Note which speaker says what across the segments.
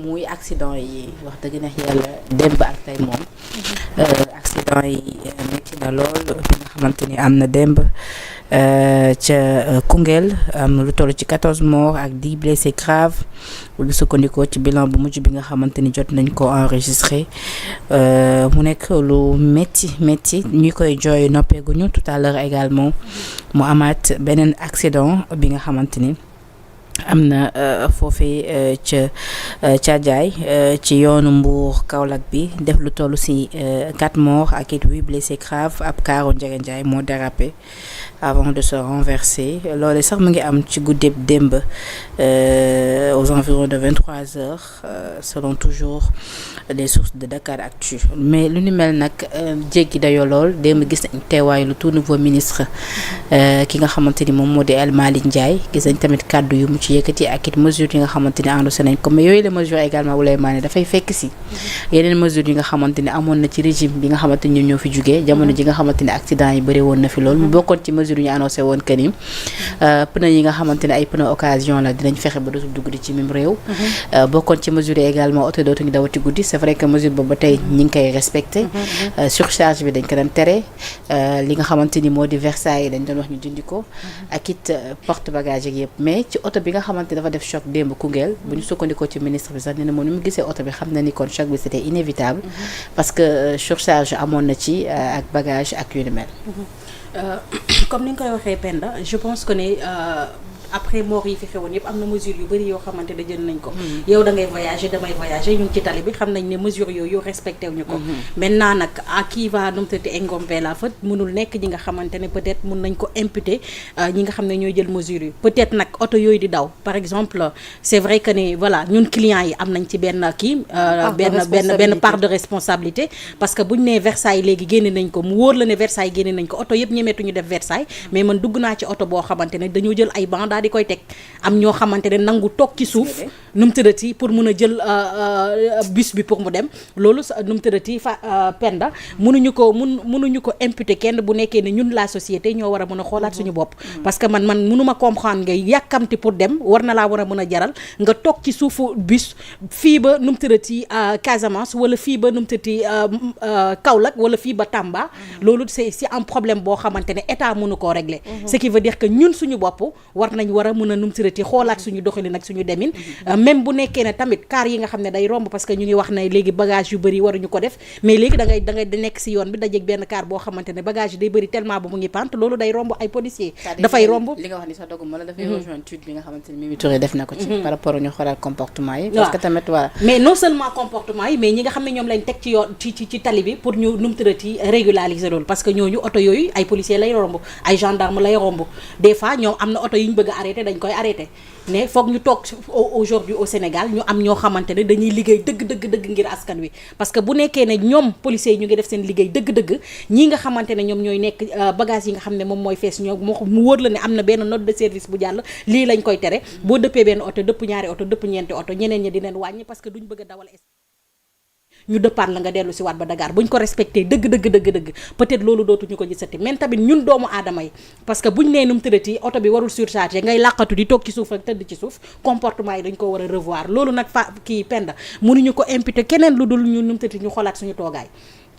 Speaker 1: muy accident yi wax dëgg neex yàlla démb ak tey moom. Accident yi métti na lool bi nga xamante ni am na démb ca Koungheul am na lu toll ci 14 morts ak 10 blessés graves bu ñu sukkandikoo ci bilan bu mujj bi nga xamante ni jot nañ ko enregistré mu nekk lu métti ñi koy jooy noppeeguñu tout à l'heure également mu amaat beneen accident bi nga xamante ni. am na foofee ca Thiadiaye ci yoonu Mbour Kaolack bi def lu toll ci 4 morts ak it 8 blessés graves ab kaaru Ndiaga Ndiaye moo dérapé avant de se renverser loole sax mu ngi am ci guddeeb démb aux environs de 23 heures selon toujours les sources de Dakaractu mais lu ni mel nag jéggi dayoo lool démb gis nañ teewaayu lu tout nouveau ministre ki nga xamante ni moom moo di El Malick Ndiaye gis nañ tamit kàddu yu mu ci yëkkati ak it mesures yi nga xamante ni annoncé nañ ko mais yooyu la mesures également wulay maane dafay fekk si yeneen mesures yi nga xamante ni amoon na ci régime bi nga xamante ni ñoo fi jugee jamono ji nga xamante ni accident yi bëri woon na fi lool mu bokkoon ci mesures yi ñu annoncé woon que ni pneu yi nga xamante ne ay pneu occasion la dinañ fexe ba dootul dugg di ci même réew bokkoon ci mesures yi également oto dootuñu dawati guddi c'est vrai que mesure boobu ba tey ñi ngi koy respecté surcharge bi dañ ko doon tere li nga xamante ni moo di Versailles dañ doon wax ñu dindi ko ak it porte bagage ak yëpp mais ci oto bi nga xamante dafa def choc démb Koungheul bu ñu sukkandikoo ci ministre bi sax ne moom ni mu gisee oto bi xam na ni kon choc bi c'était inévitable parce que surcharge amoon na ci ak bagage ak yu ni mel.
Speaker 2: Comme ni nga koy waxee Penda je pense que ne après mort yi fi xewoon yëpp am na mesures yu bëri yoo xamante ne jël nañ ko yow da ngay voyager damay voyager ñu ngi ci tali bi xam nañ ne mesures yooyu respecté wuñu ko maintenant nag à qui va nu mu tëddee incomber la faute mënul nekk ñi nga xamante ne peut-être mun nañ ko imputer ñi nga xam ne ñooy jël mesures yi peut-être nag oto yooyu di daw par exemple c'est vrai que ne voilà ñun clients yi am nañ ci benn kii benn part de responsabilité parce que buñ nee Versailles léegi génne nañ ko mu wóor la ne Versailles génne nañ ko oto yëpp ñemeetuñu def Versailles mais man dugg naa ci oto boo xamante ne dañoo jël ay banc di koy teg am ñoo xamante ne nangu toog ci suuf nu mu tëddati pour mun a jël bus bi pour mu dem loolu nu mu tëddati Penda mënuñu ko imputer kenn bu nekkee ne ñun la société ñoo war a mën a xoolaat suñu bopp parce que man mënuma comprendre ngay yàkkamti pour dem war na laa war a mën a jaral nga toog ci suufu bus fii ba nu mu tëddati Casamance wala fii ba nu mu tëddati Kaolack wala fii ba Tamba loolu c'est un problème boo xamante ne état mënu koo régler ce qui veut dire que ñun suñu bopp war a mën a numtirati xoolaat suñu doxalin ak suñu demin même bu nekkee ne tamit car yi nga xam ne day romb parce que ñu ngi wax ne léegi bagage yu bëri waruñu ko def mais léegi da ngay nekk si yoon bi dajeeg benn car boo xamante ne bagage yi day bëri tellement ba mu ngi pante loolu day romb ay policiers dafay romb
Speaker 1: li nga wax ni sax doguma la dafay rejoindre étude bi nga xamante ne Mimi Touré def na ko ci par rapport ñu xoolaat comportement yi parce que tamit voilà
Speaker 2: mais non seulement comportement yi mais ñi nga xam ne ñoom lañ teg ci yoon ci tali bi pour ñu numtirati régulariser loolu parce que ñooñu oto yooyu ay policiers lay romb ay gendarme lay romb des fois ñoom am na oto yu ñu bëgg a arrêté dañ koy arrêté ne foog ñu toog aujourd'hui au Sénégal ñu am ñoo xamante ne dañuy liggéey dëgg ngir askan wi parce que bu nekkee ne ñoom policiers yi ñu ngi def seen liggéey dëgg ñii nga xamante ne ñoom ñooy nekk bagage yi nga xam ne moom mooy fees ñoo mu wóor la ne am na benn note de service bu jàll lii lañ koy tere boo dëppee benn oto dëpp ñaari oto dëpp ñeenti oto ñeneen ñi dineen wàññi parce que duñ bëgg a dawal ñu dëppaat la nga dellu si waat ba Dakar buñ ko respecté dëgg peut-être loolu dootuñu ko gisati mais tamit ñun doomu aadama yi parce que buñ nee num tëddati oto bi warul surchargé ngay làqatu di toog ci suuf rek tëdd ci suuf comportement yi dañ ko war a revoir loolu nag Penda mënuñu ko imputer keneen lu dul ñun num tëddati ñu xoolaat suñu toogaay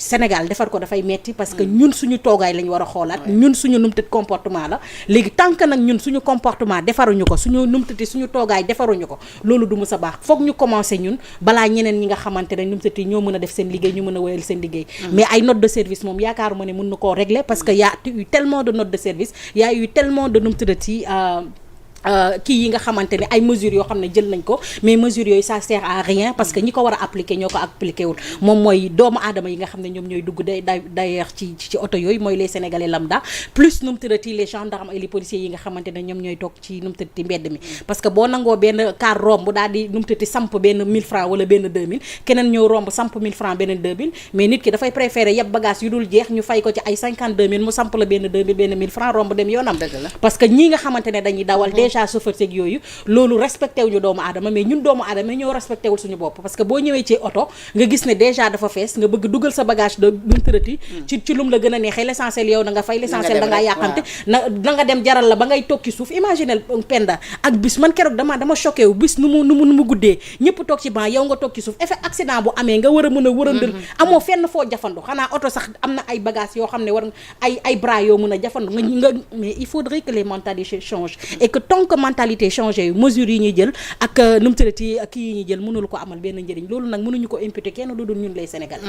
Speaker 2: Sénégal defar ko dafay metti parce que ñun suñu toogaay lañ war a xoolaat ñun suñu numtati comportement la léegi tant que nag ñun suñu comportement defaruñu ko suñu numtati suñu toogaay defaruñu ko loolu du mës a baax foog ñu commencer ñun balaa ñeneen ñi nga xamante ne numtati ñoo mën a def seen liggéey ñu mën a wéyal seen liggéey mais ay note de service moom yaakaaruma ne mën na koo régler parce que y a eu tellement de notes de service y a eu tellement de numtati kii yi nga xamante ne ay mesures yoo xam ne jël nañ ko mais mesures yooyu ça sert à rien parce que ñi ko war a appliquer ñoo ko appliqué wul moom mooy doomu aadama yi nga xam ne ñoom ñooy dugg d'ailleurs ci oto yooyu mooy les sénégalais lambda plus nu mu tëddati les gendarmes et les policiers yi nga xamante ne ñoom ñooy toog ci nu mu tëddati mbedd mi parce que boo nangoo benn car romb daal di nu mu tëddati samp benn 1000 francs wala benn 2000 keneen ñëw romb samp 1000 francs beneen 2000 mais nit ki dafay préférer yeb bagage yu dul jeex ñu fay ko ci ay 52000 mu samp la benn 2000 benn 1000 francs romb dem yoonam parce que ñii nga xamante ne dañuy dawal déjà chauffeur seeg yooyu loolu respecté wuñu doomu aadama mais ñun doomu aadama ñoo respecté wul suñu bopp parce que boo ñëwee ci oto nga gis ne déjà dafa fees nga bëgg dugal sa bagage de lum tërati ci lum la gën a neexee l'essentiel yow na nga fay l'essentiel da ngaa yàqante na nga dem jaral la ba ngay toog ci suuf imaginel Penda ak bis man keroog dama choqué wu bis nu mu guddee ñëpp toog ci banc yow nga toog ci suuf effet accident bu amee nga war a mën a wërandal amoo fenn foo jafandu xanaa oto sax am na ay bagages yoo xam ne war ay bras yoo mën a jafandu nga mais il faudrait que les mentalités changent et que tant que mentalité changé yu mesures yi ñuy jël ak nu mu tëddati kii yi ñuy jël mënul ko amal benn njëriñ loolu nag mënuñu ko imputer kenn lu dul ñun les Sénégalais.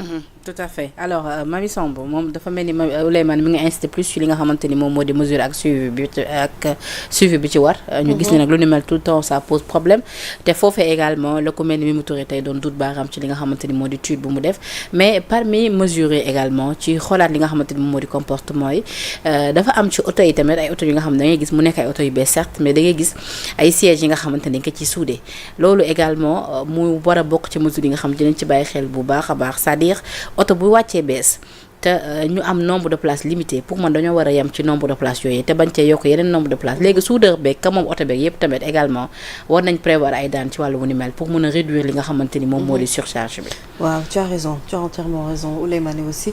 Speaker 1: Tout à fait alors Mamy Samb moom dafa mel ni Ouleyman mi ngi insisté plus ci li nga xamante ni moom moo di mesure ak suivi bi ci war. ñu gis ne nag lu ni mel tout le temps ça pose problème te foofee également la ko mel ni Mimi Touré tey doon dut baaraam ci li nga xamante ni moo di tuute bu mu def mais parmi mesures yi également ci xoolaat li nga xamante ni moom moo di comportement yi dafa am ci oto yi tamit ay oto yi nga xam ne da ngay gis mu nekk ay oto yu bees certes mais da ngay gis ay sièges yi nga xamante ni dañ ko ci soudé loolu également mu war a bokk ci mesures yi nga xam dinañ ci bàyyi xel bu baax a baax c'est-à-dire oto bu wàccee bees te ñu am nombre de places limité pour man dañoo war a yem ci nombre de places yooyu te bañ cee yokk yeneen nombre de places léegi soudeur beeg ka moom oto beeg yëpp tamit également war nañ prévoir ay daan ci wàllu wu ni mel pour mën a réduire li nga xamante ni moom moo di surcharge bi.
Speaker 3: waaw tu as raison, tu as entièrement raison. Ouleymane aussi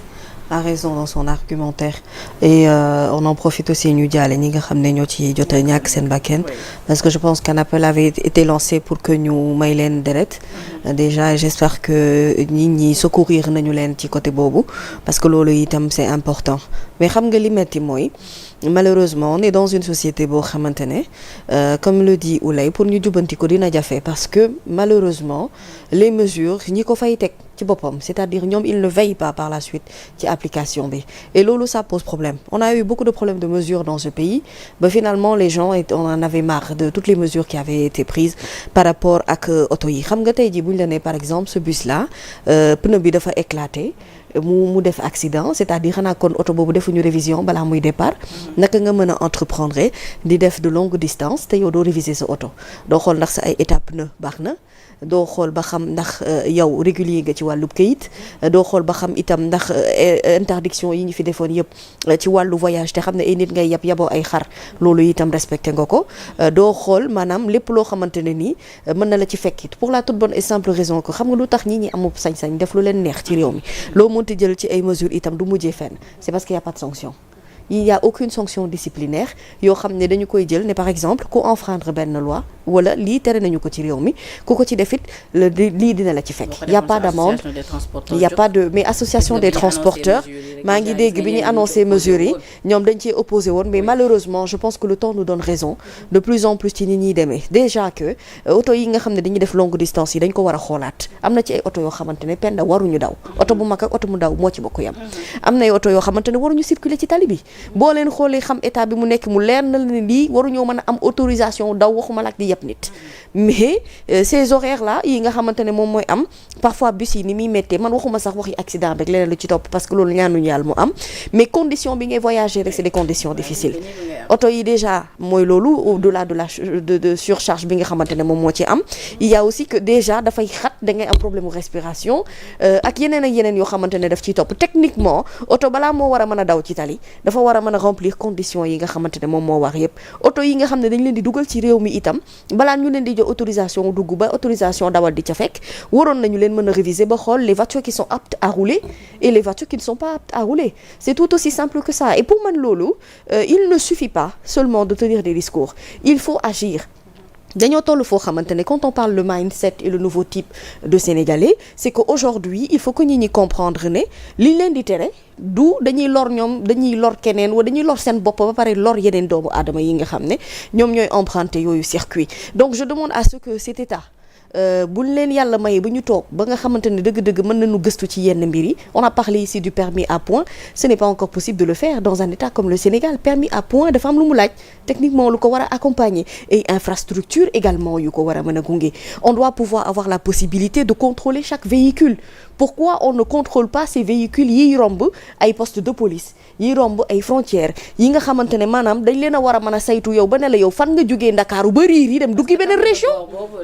Speaker 3: a raison dans son argumentaire et on en profite aussi ñu jaale ñi nga xam ne ñoo ci jot a ñàkk seen bakkan parce que je pense qu'un appel avait été lancé pour que ñu may leen deret déjà j'espère que nit ñi secourir nañu leen ci côté boobu parce que loolu itam c'est important mais xam nga li metti mooy malheureusement on est dans une société boo xamante ne comme le dit Ouley pour ñu jubanti ko dina jafe parce que malheureusement les mesures ñi ko fay teg ci boppam c'est-à-dire ñoom ils ne veillent pas par la suite ci application bi et loolu ça pose problème on a eu beaucoup de problèmes de mesures dans ce pays ba finalement les gens on en avait marre de toutes les mesures qui avaient été prises par rapport ak oto yi xam nga tey jii bu ñu la nee par exemple ce bus là pneu bi dafa éclaté mu def accident c'est-à-dire xanaa kon oto boobu defuñu révision balaa muy départ naka nga mën a entreprendre di def de longue distance te yow doo réviser sa oto doo xool ndax sa ay étape pneu baax na doo xool ba xam ndax yow régulier nga ci wàllub kayit doo xool ba xam itam ndax interdiction yi ñu fi defoon yëpp ci wàllu voyage te xam ne ay nit ngay yaboo ay xar loolu itam respecté nga ko doo xool maanaam lépp loo xamante ne nii mën na la ci fekkit pour la toute bonne et simple raison que xam nga lu tax ñi ñi amul sañ-sañ def lu leen neex ci réew mi loo mënti jël ci ay mesures itam du mujjee fenn c'est parce qu'il y a pas de sanction il y a aucune sanction disciplinaire yoo xam ne dañu koy jël ne par exemple ku enfreindre benn loi wala lii tere nañu ko ci réew mi ku ko ci defit lii dina la ci fekk il y a pas d'amende il y a pas de mais association des transporteurs maa ngi dégg bi ñu annoncé mesures yi ñoom dañ cee opposé woon mais malheureusement je pense que le temps nous donne raison de plus en plus ci nit ñuy demee déjà que oto yi nga xam ne dañuy def longue distance yi dañ ko war a xoolaat am na ci ay oto yoo xamante ne penda waruñu daw oto bu mag ak oto mu daw moo ci bokk yam am na ay oto yoo xamante ne waruñu circuler ci tali bi boo leen xoolee xam état bi mu nekk mu leer na ne lii waruñoo mën a am autorisation daw waxuma la ak di yeb nit mais ces horaires là yi nga xamante ne moom mooy am parfois bus yi ni muy méttee man waxuma sax waxi accident rek leneen lu ci topp parce que loolu ñaanuñu yàlla mu am mais condition bi ngay voyager rek c'est des conditions difficiles oto yi déjà mooy loolu au-delà de surcharge bi nga xamante ne moom moo ci am il y a aussi que déjà dafay xat da ngay am problème de respiration ak yeneen yoo xamante ne daf ciy topp techniquement oto balaa moo war a mën a daw ci tali dafa war a mën a remplir conditions yi nga xamante ne moom moo wax yépp oto yi nga xam ne dañ leen di dugal ci réew mi itam balaa ñu leen di jox autorisation dugg ba autorisation dawal di ca fekk waroon nañu leen mën a réviser ba xool les voitures qui sont aptes à rouler et les voitures qui ne sont pas aptes à rouler c'est tout aussi simple que ça et pour man loolu il ne suffit pas seulement de tenir des discours il faut agir dañoo toll foo xamante ne quand on parle le mindset et le nouveau type de Sénégalais c'est que aujourd'hui il faut que ñi comprendre ne liñ leen di tere du dañuy lor ñoom dañuy lor keneen wala dañuy lor seen bopp ba pare lor yeneen doomu aadama yi nga xam ne ñoom ñooy emprunter yooyu circuit donc je demande à ce que cet état buñ leen yàlla may ba ñu toog ba nga xamante ne dëgg-dëgg mën nañu gëstu ci yenn mbir yi on a parlé ici du permis à point ce n'est pas encore possible de le faire dans un état comme le Sénégal permis à point dafa am lu mu laaj techniquement lu ko war a accompagner et infrastructure également yu ko war a mën a gunge on doit pouvoir avoir la possibilité de contrôler chaque véhicule pourquoi on ne contrôle pas ces véhicules yiy romb ay postes de police yiy romb ay frontières yi nga xamante ne maanaam dañ leen a war a mën a saytu yow ba ne la yow fan nga jógee Ndakaaru ba riir yi dem duggi beneen région.
Speaker 1: boobu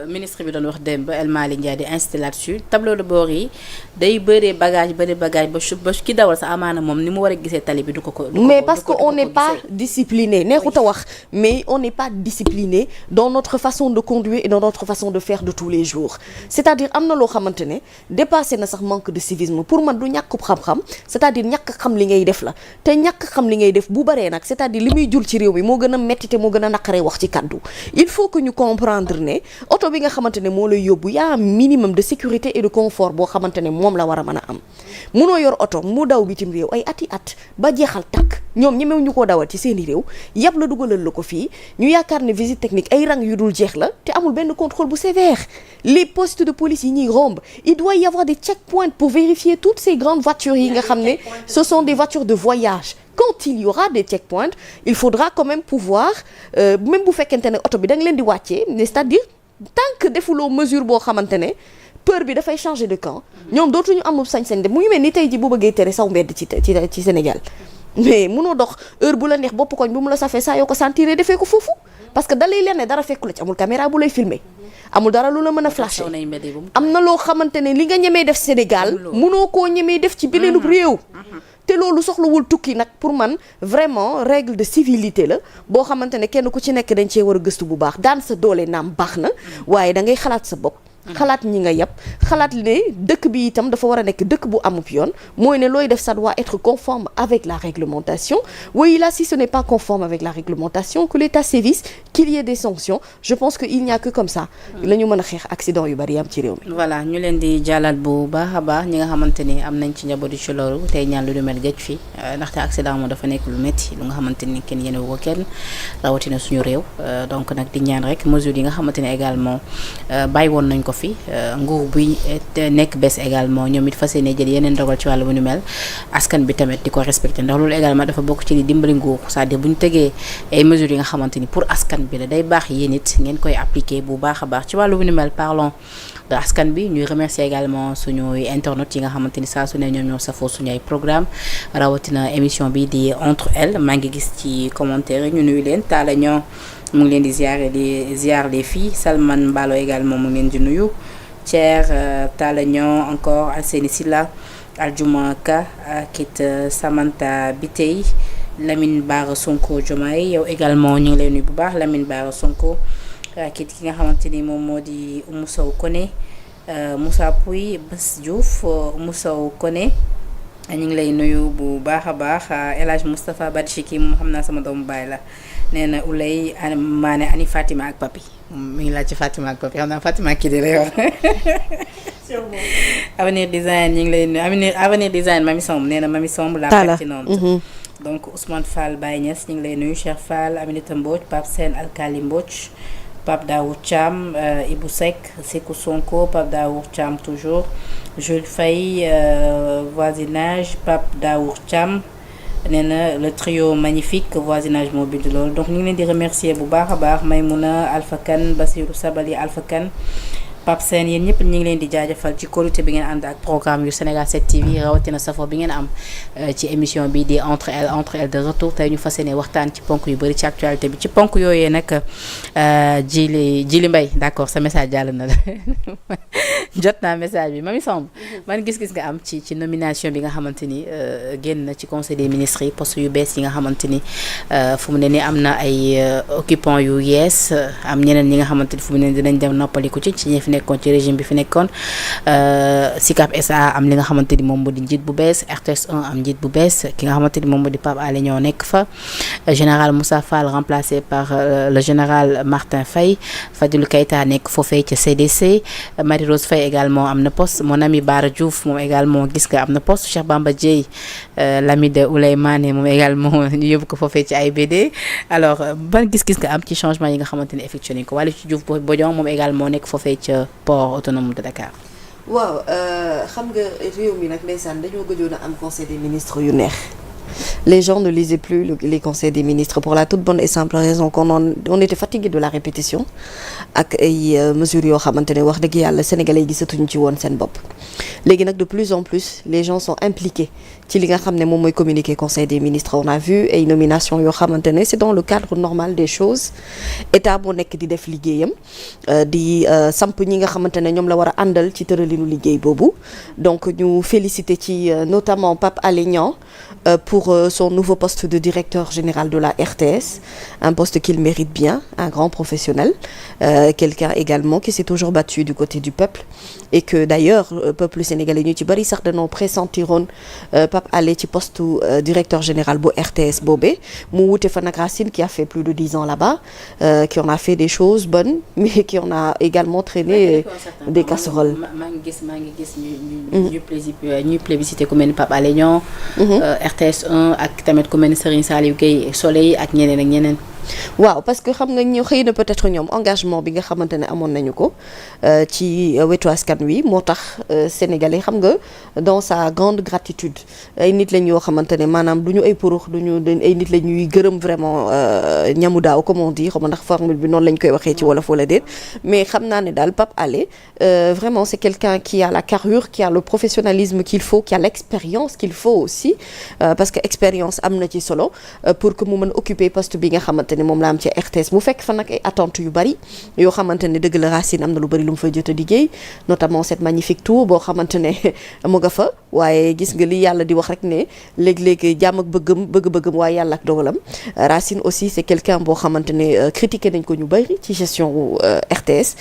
Speaker 1: ministre bi doon wax démb El Malick Ndiaye di insisté là-dessus tableau de bord yi day bëri bagage ba ki dawal sa amaana moom ni mu war a gisee tali bi du ko
Speaker 3: mais parce que on n'est pas discipliné neexut a wax mais on n'est pas discipliné dans notre façon de conduire et dans notre façon de faire de tous les jours c'est-à-dire am na loo xamante ne dépassé na sax manque de civisme pour man du ñàkk xam-xam c'est-à-dire ñàkk xam li ngay def la te ñàkk xam li ngay def bu baree nag c'est-à-dire li muy jur ci réew mi moo gën a metti te moo gën a naqaree wax ci kaddu il faut que ñu comprendre ne oto bi nga xamante ne moo lay yóbbu y a un minimum de sécurité et de confort boo xamante ne moom la war a mën a am munoo yor oto mu daw bitim réew ay ati at ba jeexal takk ñoom ñemew ñu koo dawal ci seeni réew yàpp la dugalal la ko fii ñu yaakaar ne visite technique ay rang yu dul jeex la te amul benn contrôle bu sévère les postes de police yi ñuy romb il doit y avoir des checkpoints pour vérifier toutes ces grandes voitures yi nga xam ne ce sont des voitures de voyage quand il y aura des checkpoints il faudra quand même pouvoir même bu fekkente ne oto bi da nga leen di wàccee c'est-à-dire tant que defuloo mesure boo xamante ne peur bi dafay changer de camp ñoom dootuñu amul sañ-sañ de mu ngi mel ni tey ji bu bëggee tere saw mbedd ci Sénégal mais munoo dox heure bu la neex bopp koñ bu mu la safee saa yoo ko sentir defee ko foofu parce que dalay leen ne dara fekku la ci amul caméra bu lay filmer amul dara lu la mën a flasher am na loo xamante ne li nga ñemee def Sénégal munoo koo ñemee def ci beneen réew te loolu soxlawul tukki nag pour man vraiment règle de civilité la boo xamante ne kenn ku ci nekk dañ cee war a gëstu bu baax daan sa doole naam baax na waaye da ngay xalaat sa bopp xalaat ñi nga yàpp xalaat ne dëkk bi itam dafa war a nekk dëkk bu amub yoon mooy ne looy def ça doit être conforme avec la réglementation oui là si ce n'est pas conforme avec la réglementation que l'État sévisse qu'il y ait des sanctions je pense que il n'y a que comme ça la ñu mën a xeex accident yu bari am ci réew mi
Speaker 1: voilà ñu leen di jàllal bu baax a baax ñi nga xamante ni am nañ ci njaboot yi ci loolu tey ñaan lu mel gëj fi ndaxte accident moom dafa nekk lu métti lu nga xamante ni kenn yéene ko kenn rawatina suñu réew donc nag di ñaan rek mesures yi nga xamante ne également bàyyi woon nañ ko fi nguur buy nekk bés également ñoom it fas yéene jël yeneen dogal ci wàllu bu ñu mel askan bi tamit di ko respecté ndax loolu également dafa bokk ci li dimbali nguur c'est-à-dire bu ñu tegee ay mesures yi nga xamante ni pour askan bi la day baax yéen it ngeen koy appliquer bu baax a baax ci wàllu bu ñu mel parlons de askan bi ñuy remercier également suñuy internautes yi nga xamante ni saa su ne ñoom ñoo safoo suñu ay programme rawatina émission bi di entre elles maa ngi gis ci commentaire yi ñu nuyu leen Talla ñoo mu ngi leen di ziar les filles Salman Mballo également mu ngi leen di nuyu Thier Talla ñoo encore Alseni Silla Aljuma Ka kit Samantha Bitey Lamine Bara Sonko Diomaye yow également ñu ngi lay nuyu bu baax Lamine Bara Sonko kit ki nga xamante ni moom moo di Oumou Sow Koné Moussa Pouy Bass Diouf Oumou Sow Koné ñu ngi lay nuyu bu baax a baax El Hadj Moustapha Badchiki moom xam naa sama doomu baay la nee na Oulay maane ani Fatima ak Papi mi ngi laaj ci Fatima ak Papi xam naa Fatima kii di lay wax Avenir Design ñu ngi lay nuyu Avenir Design Mami Somb nee na Mami Somb la pertinente donc Ousmane Fall Baye Niass ñu ngi lay nuyu Cheikh Fall Aminata Mbodj Pape Sène Alkali Mbodj Pape Daoud Thiam Ibou Seck Sekou Sonko Pape Daoud Thiam toujours Jules Faye voisinage Pape Daoud Thiam nee na le trio magnifique voisinage moo bind loolu donc ñu ngi leen di remercier bu baax a baax Maymouna Alpha Kane Basirou Sabali Alpha Kane Pape Sène yéen ñëpp ñu ngi leen di jaajëfal ci qualité bi ngeen ànd ak programme yu Sénégal 7 TV rawatina safo bi ngeen am ci émission bi di entre elles de retour tey ñu fas yéene waxtaan ci ponk yu bëri ci actualité bi ci ponk yooyee nag Jili Mbaye d'accord sa message jàll na la jot naa message bi Mami Samb man gis-gis nga am ci nomination bi nga xamante ni génn na ci conseil des ministres yi poste yu bees yi nga xamante ni fu mu ne ni am na ay occupants yu yees am ñeneen ñi nga xamante ni fu mu ne dinañ dem noppaliku ci ñi fi nekkoon ci régime bi fi nekkoon SICAP SA am li nga xamante ni moom moo di njiit bu bees RTS 1 am njiit bu bees ki nga xamante ni moom moo di Pape Alé Niang nekk fa général Moussa Fall remplacé par le général Martin Faye Fadilou Keita nekk foofee ca CDC Marie-Rose Faye également am na poste mon ami Bara Diouf moom également gis nga am na poste Cheikh Bamba Dièye l'ami de Oulay Mané moom également ñu yóbbu ko foofee ci AIBD alors ban gis-gis nga am ci changement yi nga xamante ni effectué nañ ko wala ci Diouf Bodian moom également nekk foofee ca port autonome de Dakar.
Speaker 3: waaw xam nga réew mi nag ndeysaan dañoo gëjoon a am conseil des ministres yu neex les gens ne lisaient plus les conseils des ministres pour la toute bonne et simple raison on était fatigué de la répétition ak ay mesures yoo xamante ne wax dëgg yàlla sénégalais yi gisatuñu ci woon seen bopp léegi nag de plus en plus les gens sont impliqués ci li nga xam ne moom mooy communiqué conseil des ministres on a vu ay nominations yoo xamante ne c'est dans le cadre normal des choses état moo nekk di def liggéeyam di samp ñi nga xamante ne ñoom la war a àndal ci tëralinu liggéey boobu donc ñu féliciter ci notamment Pape Alé Niang pour son nouveau poste de directeur général de la RTS, un poste qu'il mérite bien, un grand professionnel, quelqu'un également qui s'est toujours battu du côté du peuple et que d'ailleurs peuple sénégalais ñu ci bari sax dañoo pressentiroon Pape Alé ci poste directeur général bu RTS boobee mu wute fa nag Racine qui a fait plus de 10 ans là-bas qui en a fait des choses bonnes mais qui en a également traîné des casseroles.
Speaker 1: maa ngi gis ñuy plébiscité ku mel ni Pape Alé Niang RTS 1 ak tamit ku mel ni Serigne Saliou Gueye Soleil ak ñeneen ak ñeneen.
Speaker 3: waaw parce que xam nga ñu xëy na peut-être ñoom engagement bi nga xamante ne amoon nañu ko ci wetu askan wi moo tax sénégalais xam nga dans sa grande gratitude ay nit lañ yoo xamante ne maanaam du ñu ay purux du ñu ay nit la ñuy gërëm vraiment ñamu daaw comme on dit xam nga ndax formule bi noonu lañ koy waxee ci wolof wala déet mais xam naa ne daal Pape Alé vraiment c'est quelqu'un qui a la carrure qui a le professionnalisme qu'il faut qui a l'expérience qu'il faut aussi parce que expérience am na ci solo pour que mu mën occuper poste bi nga xamante ne moom la am ci RTS mu fekk fa nag ay attentes yu bari yoo xamante ne dëgg la Racine am na lu bari lu mu fa jot a liggéey notamment cette magnifique tour boo xamante ne mu nga fa waaye gis nga li yàlla di wax rek ne léeg-léeg jàmm ak bëgg-bëggam waaye yàlla ak dogalam Racine aussi c'est quelqu'un boo xamante ne critiqué nañ ko ñu bari ci gestion wu RTS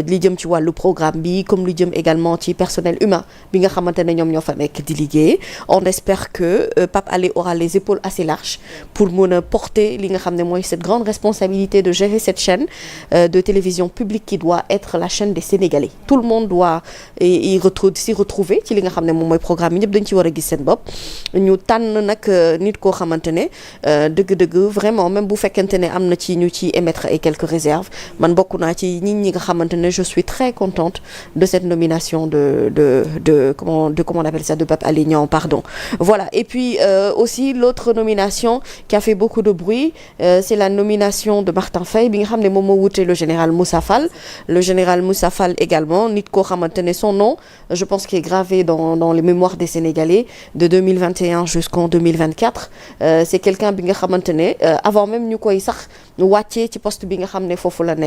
Speaker 3: li jëm ci wàllu programme bi comme li jëm également ci personnel humain bi nga xamante ne ñoom ñoo fa nekk di liggéey on espère que Pape Alé aura les épaules assez larges pour mën a porter li nga xam ne mooy cette grande responsabilité de gérer cette chaîne de télévision publique qui doit être la chaîne des Sénégalais tout le monde doit s'y retrouver ci li nga xam ne moom mooy programme yi ñëpp dañ ci war a gis seen bopp ñu tànn nag nit koo xamante ne dëgg-dëgg vraiment même bu fekkente ne am na ci ñu ci émettre ay quelques réserves man bokk naa ci nit ñi nga xamante ne je suis très contente de cette nomination de comment on appelle ça de Pape Alé Niang pardon voilà et puis aussi l'autre nomination qui a fait beaucoup de bruit c'est la nomination de Martin Faye bi nga xam ne moom moo wute le général Moussa Fall également nit koo xamante ne son nom je pense qu'il est gravé dans les mémoires des Sénégalais de 2021 jusqu'en 2024 c'est quelqu'un bi nga xamante ne avant même ñu koy sax wàccee ci poste bi nga xam ne foofu la nekk